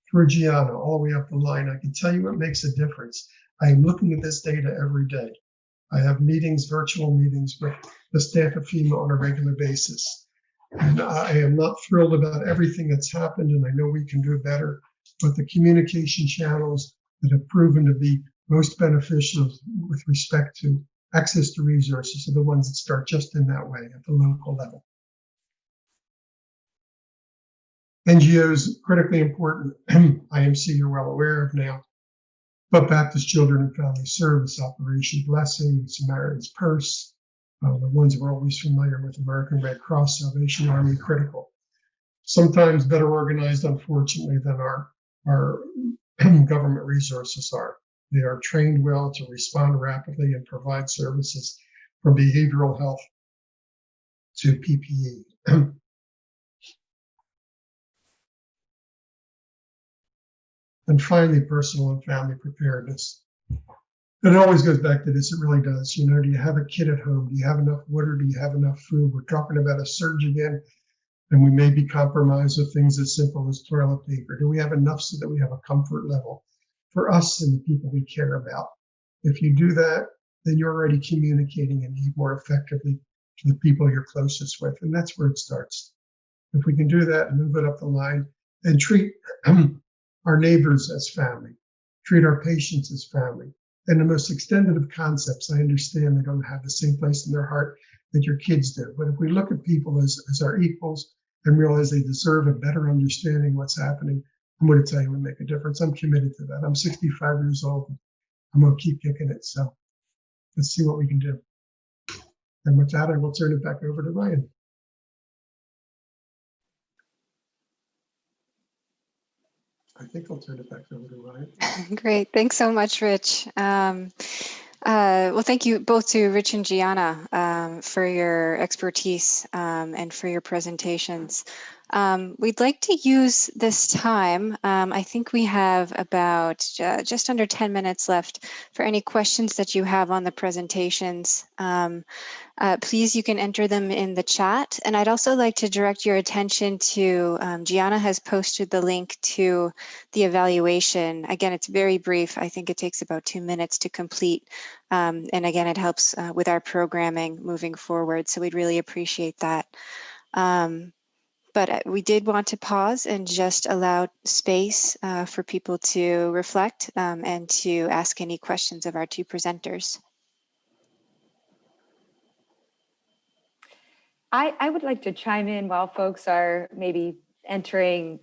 through Gianna, all the way up the line, I can tell you what makes a difference. I am looking at this data every day. I have meetings, virtual meetings with the staff of FEMA on a regular basis. And I am not thrilled about everything that's happened, and I know we can do better, but the communication channels that have proven to be most beneficial with respect to access to resources are the ones that start just in that way at the local level. NGOs, critically important. IMC, you're well aware of now, but Baptist Children and Family Service, Operation Blessing, Samaritan's Purse, the ones we're always familiar with, American Red Cross, Salvation Army, critical. Sometimes better organized, unfortunately, than our government resources are. They are trained well to respond rapidly and provide services from behavioral health to PPE. And finally, personal and family preparedness. And it always goes back to this, it really does. You know, do you have a kid at home? Do you have enough water? Do you have enough food? We're talking about a surge again, and we may be compromised with things as simple as toilet paper. Do we have enough so that we have a comfort level for us and the people we care about? If you do that, then you're already communicating a need more effectively to the people you're closest with, and that's where it starts. If we can do that and move it up the line and treat our neighbors as family, treat our patients as family. And the most extended of concepts, I understand they don't have the same place in their heart that your kids do. But if we look at people as our equals and realize they deserve a better understanding of what's happening, I'm going to tell you we make a difference. I'm committed to that. I'm 65 years old. I'm going to keep kicking it. So let's see what we can do. And with that, I will turn it back over to Ryan. I think I'll turn it back over to Ryan. Great. Thanks so much, Rich. Well, thank you both to Rich and Gianna for your expertise and for your presentations. We'd like to use this time. I think we have about just under 10 minutes left for any questions that you have on the presentations. Please, you can enter them in the chat. And I'd also like to direct your attention to, Gianna has posted the link to the evaluation. Again, it's very brief. I think it takes about 2 minutes to complete. And again, it helps with our programming moving forward. So we'd really appreciate that. But we did want to pause and just allow space for people to reflect and to ask any questions of our two presenters. I would like to chime in while folks are maybe entering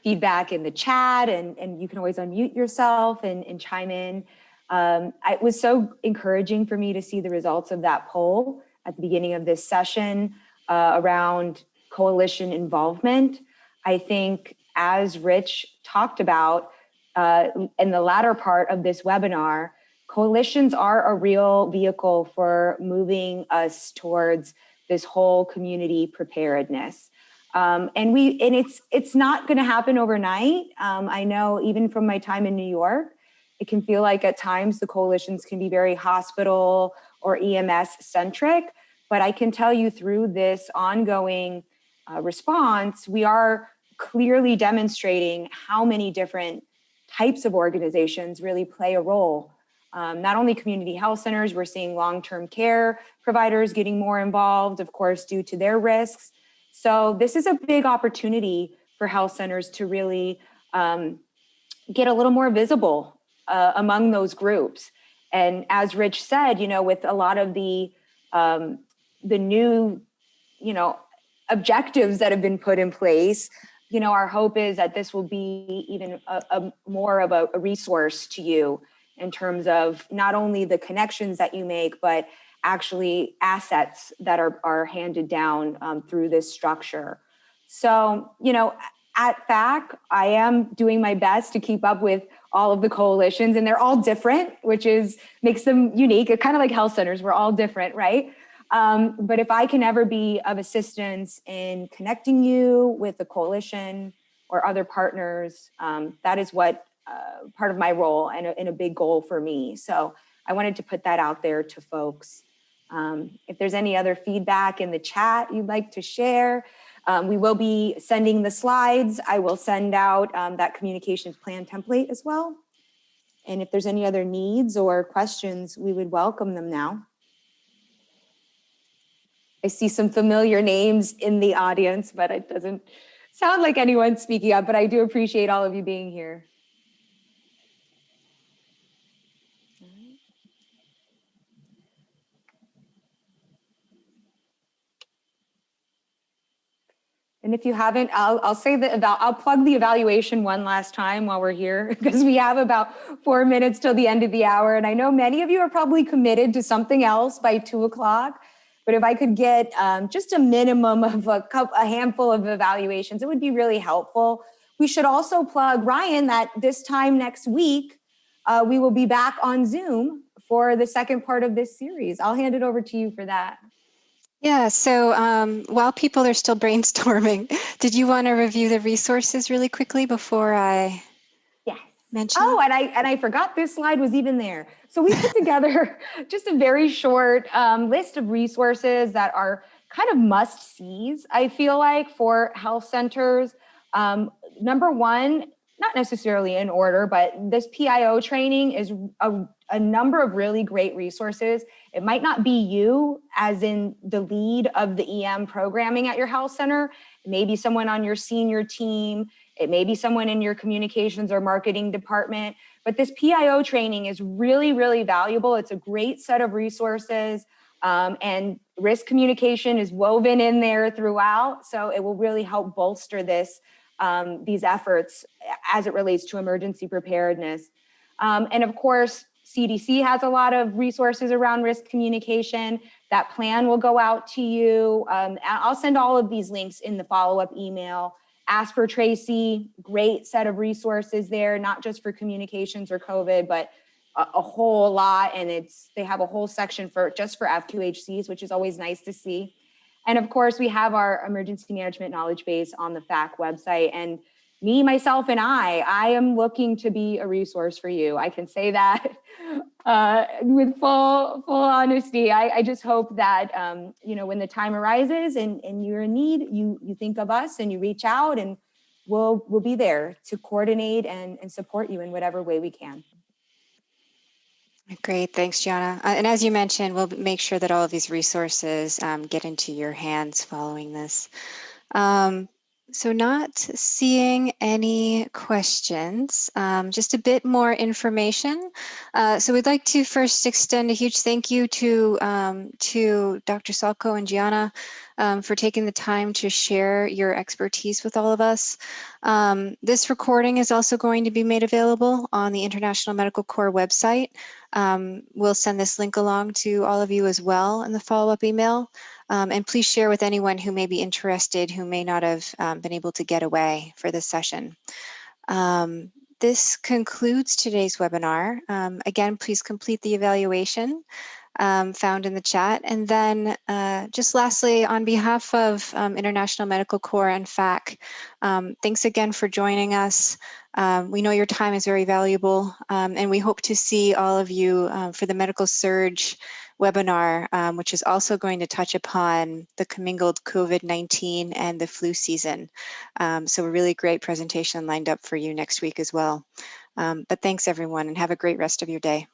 feedback in the chat, and you can always unmute yourself and chime in. It was so encouraging for me to see the results of that poll at the beginning of this session around coalition involvement. I think, as Rich talked about in the latter part of this webinar, coalitions are a real vehicle for moving us towards this whole community preparedness. And it's not going to happen overnight. I know even from my time in New York, it can feel like at times the coalitions can be very hospital or EMS centric, but I can tell you through this ongoing response, we are clearly demonstrating how many different types of organizations really play a role Not only community health centers, we're seeing long-term care providers getting more involved, of course, due to their risks. So this is a big opportunity for health centers to really get a little more visible among those groups. And as Rich said, you know, with a lot of the new, you know, objectives that have been put in place, you know, our hope is that this will be even more of a resource to you in terms of not only the connections that you make, but actually assets that are handed down through this structure. So, you know, at FACHC, I am doing my best to keep up with all of the coalitions, and they're all different, which makes them unique. It's kind of like health centers, we're all different, right? But if I can ever be of assistance in connecting you with the coalition or other partners, that is what part of my role and a big goal for me. So I wanted to put that out there to folks. If there's any other feedback in the chat you'd like to share, we will be sending the slides. I will send out that communications plan template as well. And if there's any other needs or questions, we would welcome them now. I see some familiar names in the audience, but it doesn't sound like anyone speaking up, but I do appreciate all of you being here. And if you haven't, I'll say that I'll plug the evaluation one last time while we're here, because we have about 4 minutes till the end of the hour. And I know many of you are probably committed to something else by 2 o'clock. But if I could get just a minimum of a handful of evaluations, it would be really helpful. We should also plug, Ryan, that this time next week, we will be back on Zoom for the second part of this series. I'll hand it over to you for that. Yeah, so while people are still brainstorming, did you want to review the resources really quickly before I mention? Oh, and I forgot this slide was even there. So we put together just a very short list of resources that are kind of must-sees, I feel like, for health centers. Number one, not necessarily in order, but this PIO training is a number of really great resources. It might not be you as in the lead of the EM programming at your health center. It may be someone on your senior team. It may be someone in your communications or marketing department. But this PIO training is really, really valuable. It's a great set of resources. And risk communication is woven in there throughout. So it will really help bolster these efforts as it relates to emergency preparedness. And of course, CDC has a lot of resources around risk communication. That plan will go out to you. I'll send all of these links in the follow-up email. Ask for Tracy, great set of resources there, not just for communications or COVID, but a whole lot. And they have a whole section just for FQHCs, which is always nice to see. And of course, we have our emergency management knowledge base on the FACHC website. And me, myself, and I am looking to be a resource for you. I can say that with full honesty. I just hope that, when the time arises and you're in need, you think of us and you reach out, and we'll be there to coordinate and support you in whatever way we can. Great, thanks, Gianna. And as you mentioned, we'll make sure that all of these resources get into your hands following this. So not seeing any questions, just a bit more information. So we'd like to first extend a huge thank you to Dr. Salkowe and Gianna for taking the time to share your expertise with all of us. This recording is also going to be made available on the International Medical Corps website. We'll send this link along to all of you as well in the follow-up email. And please share with anyone who may be interested, who may not have been able to get away for this session. This concludes today's webinar. Again, please complete the evaluation found in the chat. And then just lastly, on behalf of International Medical Corps and FACHC, thanks again for joining us. We know your time is very valuable, and we hope to see all of you for the Medical Surge webinar, which is also going to touch upon the commingled COVID-19 and the flu season. So a really great presentation lined up for you next week as well. But thanks everyone, and have a great rest of your day.